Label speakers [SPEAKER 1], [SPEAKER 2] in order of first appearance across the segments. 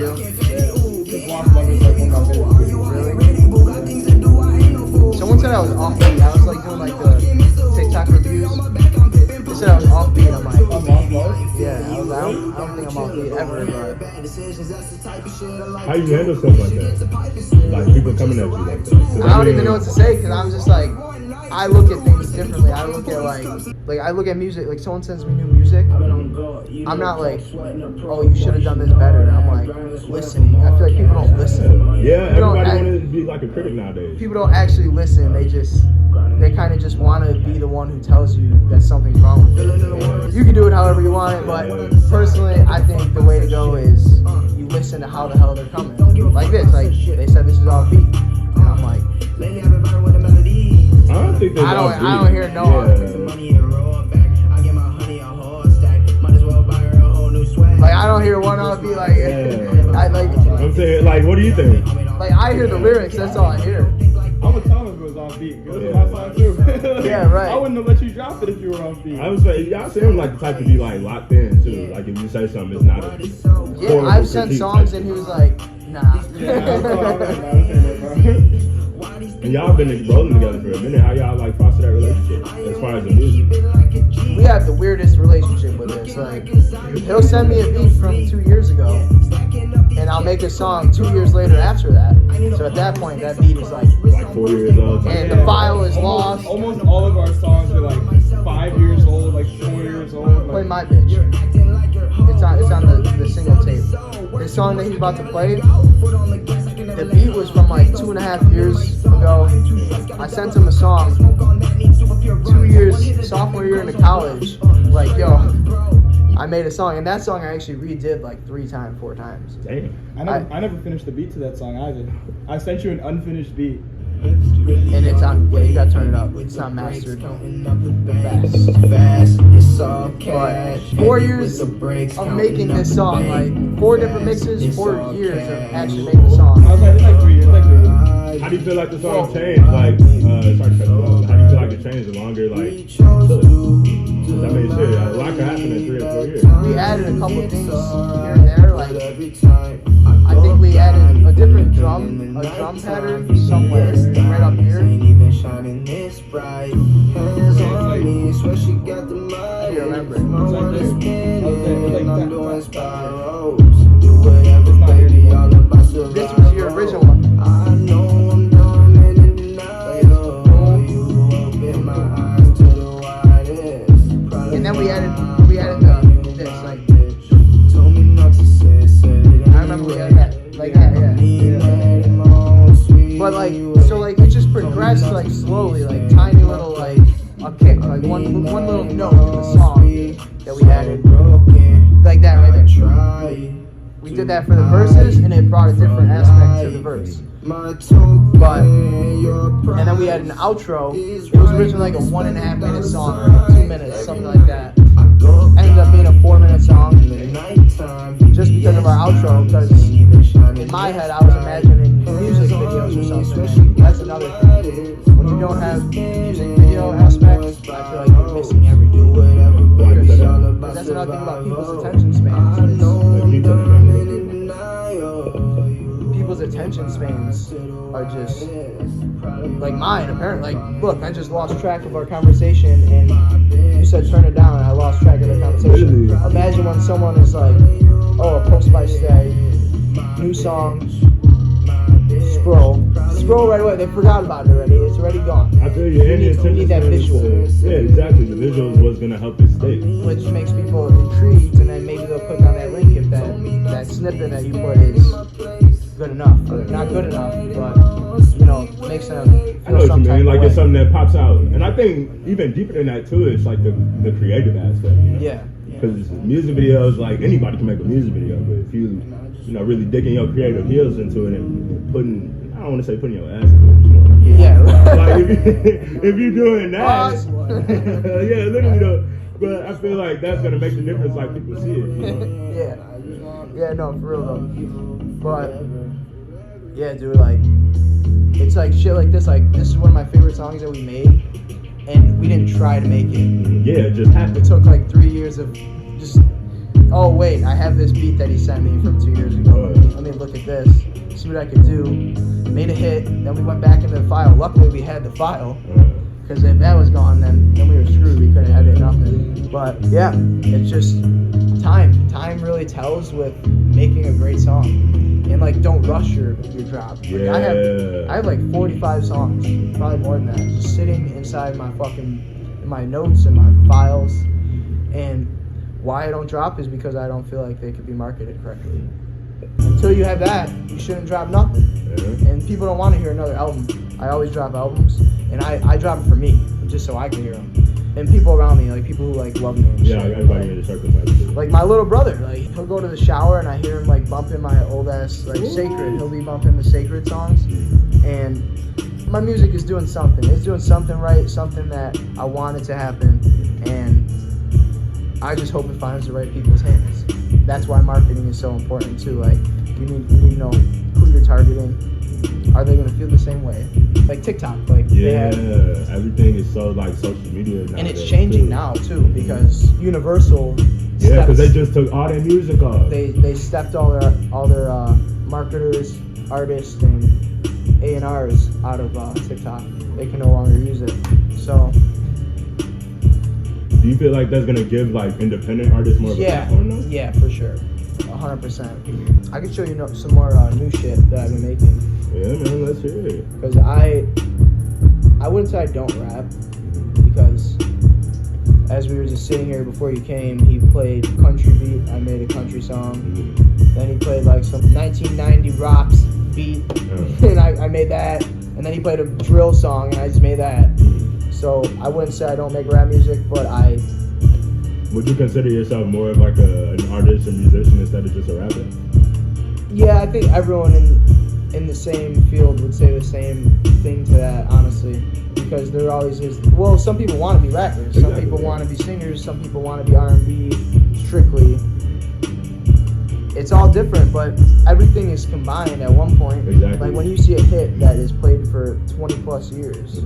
[SPEAKER 1] do?
[SPEAKER 2] This Lost Love is like one of my favorite movies.
[SPEAKER 1] Really? Someone said I was offbeat. I was like doing like the TikTok reviews. They said I was offbeat. I'm like,
[SPEAKER 2] Lost Love?
[SPEAKER 1] yeah. I don't think I'm offbeat ever. But
[SPEAKER 3] How you handle stuff like that? Like people coming at you like that? 'Cause
[SPEAKER 1] I don't even know what to say because I'm just like, I look at things differently. I look at like I look at music. Like someone sends me new music, I'm not like, oh, you should have done this better. And I'm like listening. I feel like people don't listen.
[SPEAKER 3] Yeah,
[SPEAKER 1] People don't
[SPEAKER 3] everybody want to be like a critic nowadays.
[SPEAKER 1] People don't actually listen. They kind of just want to be the one who tells you that something's wrong with it. You can do it however you want it, but personally, I think the way to go is you listen to how the hell they're coming. Like this, like they said this is all beat, and I'm like,
[SPEAKER 3] I don't think
[SPEAKER 1] I don't hear no. Like I don't hear one offbeat like. I like.
[SPEAKER 3] I'm saying, like, what do you think?
[SPEAKER 1] Like I hear the lyrics. That's all I hear.
[SPEAKER 2] I would tell him if it was offbeat. It was my song too.
[SPEAKER 1] Yeah, right.
[SPEAKER 2] I wouldn't have let you drop it if you were offbeat.
[SPEAKER 3] I was like, y'all seem like the type to be like locked in too. Like if you say something, it's not a
[SPEAKER 1] Yeah,
[SPEAKER 3] horrible
[SPEAKER 1] I've sent
[SPEAKER 3] critique
[SPEAKER 1] songs
[SPEAKER 3] type
[SPEAKER 1] and he
[SPEAKER 3] thing.
[SPEAKER 1] was like, nah.
[SPEAKER 3] And y'all been rolling together for a minute. How y'all like foster that relationship as far as the music?
[SPEAKER 1] We have the weirdest relationship with this. Like, he'll send me a beat from 2 years ago, and I'll make a song 2 years later after that. So at that point, that beat is like
[SPEAKER 3] 4 years old.
[SPEAKER 1] and the file is lost.
[SPEAKER 2] Almost all of our songs are like 5 years old, like 4 years old.
[SPEAKER 1] Play
[SPEAKER 2] Like,
[SPEAKER 1] my bitch. It's on the single tape. The song that he's about to play, the beat was from like 2.5 years ago. I sent him a song 2 years, sophomore year into college. Like, yo, I made a song, and that song I actually redid like 4 times.
[SPEAKER 3] Damn.
[SPEAKER 2] I never finished the beat to that song either. I sent you an unfinished beat.
[SPEAKER 1] And it's on, yeah, you gotta turn it up. It's not mastered. But 4 years of making this song, like 4 different mixes, 4 years of actually making the
[SPEAKER 2] I
[SPEAKER 1] song.
[SPEAKER 2] was like, it's like 3 years. Like 3 years.
[SPEAKER 3] How do you feel like the song changed? Like, sorry to cut you off. How do you feel like it changed the longer, like, took? I mean, shit, a lot could happen in 3 or 4 years.
[SPEAKER 1] We added a couple things here and there, like I think we added a different drum pattern somewhere, right up here. I don't remember it.
[SPEAKER 2] It's like this. It's like that.
[SPEAKER 1] This was your original one. And then we added this, like I remember we added that, like that, yeah. But like, so like it just progressed like slowly, like tiny little like a kick, like one little note in the song that we added, like that right there. We did that for the verses, and it brought a different aspect to the verse. But and then we had an outro. It was originally like a 1.5 minute song, or 2 minutes, something like that. Ended up being a 4-minute song, just because of our outro. Because in my head, I was imagining music videos or something. That's another thing. When you don't have music video aspects, I feel like you're missing everything. Because that's another thing about people's attention spans. People's attention spans are just like mine, apparently. Like, look, I just lost track of our conversation, and you said turn it down, and I lost track of the conversation.
[SPEAKER 3] Really?
[SPEAKER 1] Imagine when someone is like, oh, a post by Stay, new song, scroll right away. They forgot about it already. It's already gone.
[SPEAKER 3] I feel you.
[SPEAKER 1] We need that visual.
[SPEAKER 3] Yeah, exactly. The visual is what's gonna help it stay.
[SPEAKER 1] Which makes people intrigued, and then maybe they'll click on that link if that snippet that you put is good enough, or not good enough, but you know, makes them
[SPEAKER 3] I know
[SPEAKER 1] feel
[SPEAKER 3] what you
[SPEAKER 1] some type
[SPEAKER 3] mean.
[SPEAKER 1] of
[SPEAKER 3] Like
[SPEAKER 1] way.
[SPEAKER 3] it's something that pops out, and I think even deeper than that too, it's like the creative aspect. You know?
[SPEAKER 1] Yeah.
[SPEAKER 3] Because music videos, like anybody can make a music video, but if you know, really digging your creative heels into it and putting, I don't want to say putting your ass into it, you know?
[SPEAKER 1] Yeah.
[SPEAKER 3] Like if you're doing that,
[SPEAKER 1] Pause.
[SPEAKER 3] yeah, literally though. But I feel like that's gonna make the difference, like people see it. You know?
[SPEAKER 1] Yeah, no, for real though. But yeah, dude, like it's like shit like this. Like this is one of my favorite songs that we made, and we didn't try to make it.
[SPEAKER 3] Yeah, it just
[SPEAKER 1] It
[SPEAKER 3] happened.
[SPEAKER 1] took like 3 years of just. Oh wait, I have this beat that he sent me from 2 years ago. this, see what I could do. Made a hit, then we went back into the file. Luckily, we had the file, because if that was gone, then we were screwed. We couldn't edit nothing. But yeah, it's just time. Time really tells with making a great song. And like, don't rush your drop. Like,
[SPEAKER 3] Yeah.
[SPEAKER 1] I have like 45 songs, probably more than that, just sitting inside my my notes and my files. And why I don't drop is because I don't feel like they could be marketed correctly. Until you have that, you shouldn't drop nothing.
[SPEAKER 3] Yeah.
[SPEAKER 1] And people don't want to hear another album. I always drop albums, and I drop it for me, just so I can hear them. And people around me, like people who like love me. And
[SPEAKER 3] Yeah,
[SPEAKER 1] shit.
[SPEAKER 3] everybody in the circle type of shit.
[SPEAKER 1] Like my little brother, like he'll go to the shower and I hear him like bumping my old ass like Sacred. He'll be bumping the Sacred songs, and my music is doing something. It's doing something right, something that I want it to happen, and I just hope it finds the right people's hands. That's why marketing is so important too. Like you need to know who you're targeting. Are they gonna feel the same way? Like TikTok, like they
[SPEAKER 3] Yeah,
[SPEAKER 1] have,
[SPEAKER 3] everything is so like social media now.
[SPEAKER 1] and it's changing now too because Universal.
[SPEAKER 3] Yeah, because they
[SPEAKER 1] steps-
[SPEAKER 3] just took all their music off.
[SPEAKER 1] they stepped all their marketers, artists, and A&Rs out of TikTok. They can no longer use it. So
[SPEAKER 3] Do you feel like that's gonna give like independent artists more of a platform though?
[SPEAKER 1] yeah, for sure, 100%. I can show you some more new shit that I've been making.
[SPEAKER 3] Yeah, man, let's hear it.
[SPEAKER 1] Because I wouldn't say I don't rap, because as we were just sitting here before you came, he played country beat. I made a country song. Then he played like some 1990 rocks beat, and I made that. And then he played a drill song, and I just made that. So I wouldn't say I don't make rap music, but I.
[SPEAKER 3] Would you consider yourself more of like an artist or musician instead of just a rapper?
[SPEAKER 1] Yeah, I think everyone in the same field would say the same thing to that, honestly, because there always is. Well, some people want to be rappers, some
[SPEAKER 3] Exactly,
[SPEAKER 1] people
[SPEAKER 3] yeah.
[SPEAKER 1] want to be singers, some people want to be R&B strictly. It's all different, but everything is combined at one point.
[SPEAKER 3] Exactly.
[SPEAKER 1] Like when you see a hit that is played for 20 plus years,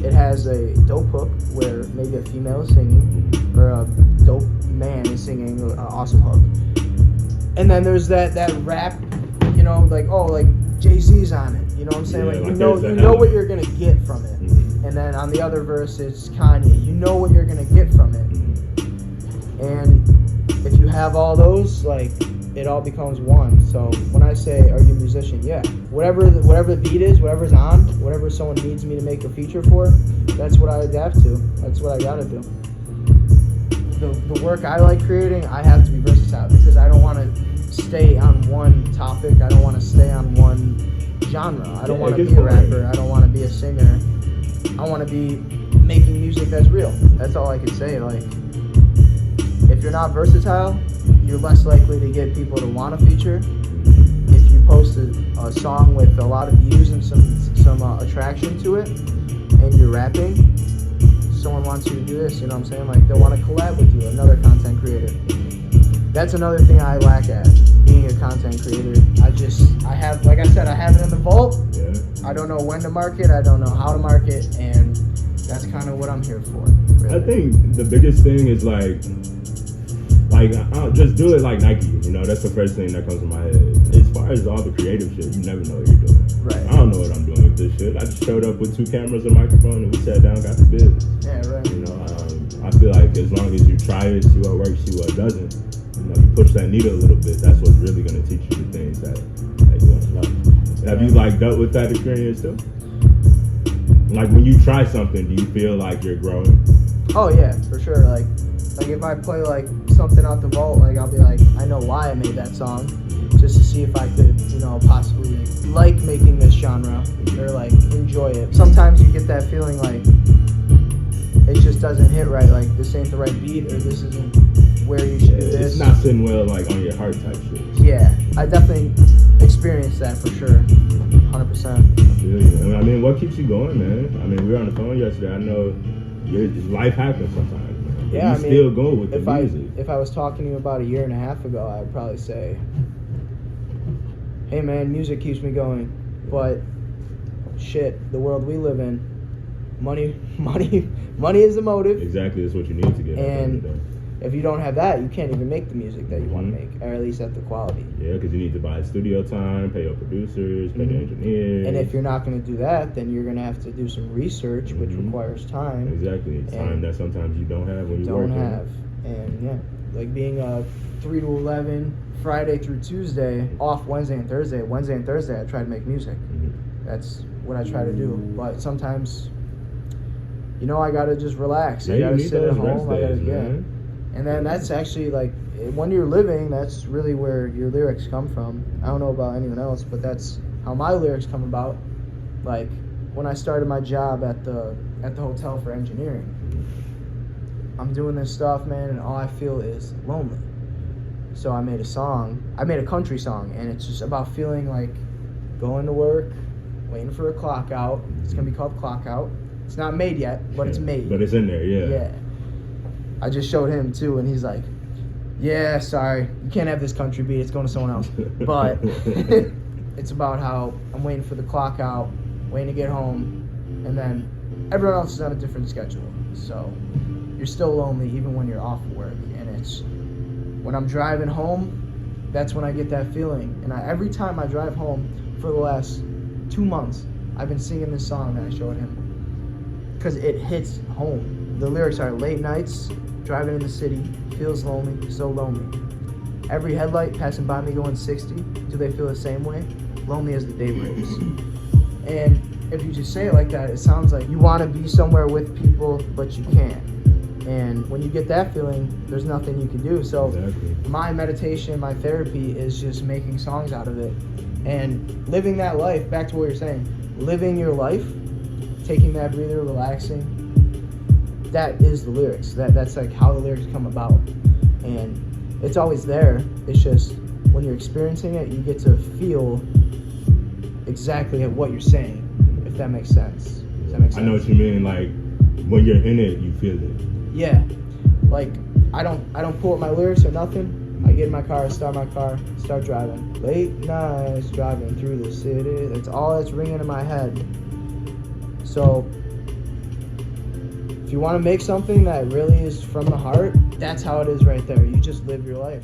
[SPEAKER 1] it has a dope hook where maybe a female is singing, or a dope man is singing an awesome hook. And then there's that rap, you know, like, oh, like Jay-Z's on it. You know what I'm saying?
[SPEAKER 3] Yeah,
[SPEAKER 1] like
[SPEAKER 3] like
[SPEAKER 1] you know
[SPEAKER 3] there's that
[SPEAKER 1] what
[SPEAKER 3] element.
[SPEAKER 1] you're gonna get from it.
[SPEAKER 3] Mhm.
[SPEAKER 1] And then on the other verse it's Kanye. You know what you're gonna get from it. And if you have all those, like, it all becomes one. So when I say, are you a musician? Yeah. Whatever the beat is, whatever's on, whatever someone needs me to make a feature for, that's what I adapt to. That's what I gotta do. The work I like creating, I have to be versatile because I don't want to stay on one topic. I don't want to stay on one genre. I don't
[SPEAKER 3] Yeah,
[SPEAKER 1] want to
[SPEAKER 3] it
[SPEAKER 1] be
[SPEAKER 3] gets
[SPEAKER 1] a
[SPEAKER 3] boring.
[SPEAKER 1] rapper. I don't want to be a singer. I want to be making music that's real. That's all I can say. Like, if you're not versatile, you're less likely to get people to want to feature. If you post a song with a lot of views and some attraction to it, and you're rapping, someone wants you to do this, you know what I'm saying? Like, they want to collab with you, another content creator. That's another thing I lack at, being a content creator. I have, like I said, I have it in the vault.
[SPEAKER 3] Yeah.
[SPEAKER 1] I don't know when to market, I don't know how to market, and that's kind of what I'm here for. Really.
[SPEAKER 3] I think the biggest thing is like just do it like Nike. You know, that's the first thing that comes to my head. As far as all the creative shit, you never know what you're doing.
[SPEAKER 1] Right.
[SPEAKER 3] I don't know what I'm doing with this shit. I just showed up with 2 cameras and a microphone, and we sat down, got the business.
[SPEAKER 1] Yeah, right.
[SPEAKER 3] You know, I feel like as long as you try it, see what works, see what doesn't, you know, you push that needle a little bit. That's what's really gonna teach you the things that you want to know. Have you like dealt with that experience too? Like when you try something, do you feel like you're growing?
[SPEAKER 1] Oh yeah, for sure. Like if I play like something out the vault, like I'll be like, I know why I made that song, just to see if I could, you know, possibly like making this genre or like enjoy it. Sometimes you get that feeling like it just doesn't hit right, like this ain't the right beat or this isn't where you should do this.
[SPEAKER 3] It's not sitting well like on your heart type shit.
[SPEAKER 1] Yeah, I definitely experienced that for sure, 100%.
[SPEAKER 3] I mean, what keeps you going, man? I mean, we were on the phone yesterday. I know life happens sometimes. Man.
[SPEAKER 1] Yeah,
[SPEAKER 3] you still go with the music.
[SPEAKER 1] If I was talking to you about a year and a half ago, I'd probably say, hey man, music keeps me going, but shit, the world we live in, money is the motive.
[SPEAKER 3] Exactly, that's what you need to get.
[SPEAKER 1] And If you don't have that, you can't even make the music that you want to make, or at least at the quality.
[SPEAKER 3] Yeah, because you need to buy studio time, pay your producers, pay the engineers.
[SPEAKER 1] And if you're not going to do that, then you're going to have to do some research, which requires time.
[SPEAKER 3] Exactly, time that sometimes you don't have when you work.
[SPEAKER 1] And yeah, like being 3 to 11, Friday through Tuesday, off Wednesday and Thursday. Wednesday and Thursday, I try to make music. That's what I try to do. But sometimes, you know, I gotta just relax.
[SPEAKER 3] Yeah,
[SPEAKER 1] I gotta
[SPEAKER 3] you need
[SPEAKER 1] sit at
[SPEAKER 3] those
[SPEAKER 1] home.
[SPEAKER 3] rest days, man.
[SPEAKER 1] And then that's actually like when you're living. That's really where your lyrics come from. I don't know about anyone else, but that's how my lyrics come about. Like when I started my job at the hotel for engineering, I'm doing this stuff, man, and all I feel is lonely. So I made a song. I made a country song, and it's just about feeling like going to work, waiting for a clock out. It's gonna be called Clock Out. It's not made yet, but it's made.
[SPEAKER 3] But it's in there, yeah.
[SPEAKER 1] Yeah. I just showed him too, and he's like, "Yeah, sorry, you can't have this country beat. It's going to someone else." But it's about how I'm waiting for the clock out, waiting to get home, and then everyone else is on a different schedule. So you're still lonely even when you're off work, and it's when I'm driving home, that's when I get that feeling. And every time I drive home for the last 2 months, I've been singing this song that I showed him because it hits home. The lyrics are late nights, driving in the city, feels lonely, so lonely. Every headlight passing by me going 60, do they feel the same way? Lonely as the day breaks. And if you just say it like that, it sounds like you want to be somewhere with people, but you can't. And when you get that feeling, there's nothing you can do. So
[SPEAKER 3] Exactly.
[SPEAKER 1] my meditation, my therapy is just making songs out of it and living that life. Back to what you're saying, living your life, taking that breather, relaxing. That is the lyrics. That's like how the lyrics come about. And it's always there. It's just when you're experiencing it, you get to feel exactly what you're saying, if that makes sense. Does that make sense?
[SPEAKER 3] I know what you mean. Like when you're in it, you feel it.
[SPEAKER 1] Yeah, like I don't pull up my lyrics or nothing. I get in my car, start my car, start driving. Late nights driving through the city. That's all that's ringing in my head. So if you want to make something that really is from the heart, that's how it is right there. You just live your life.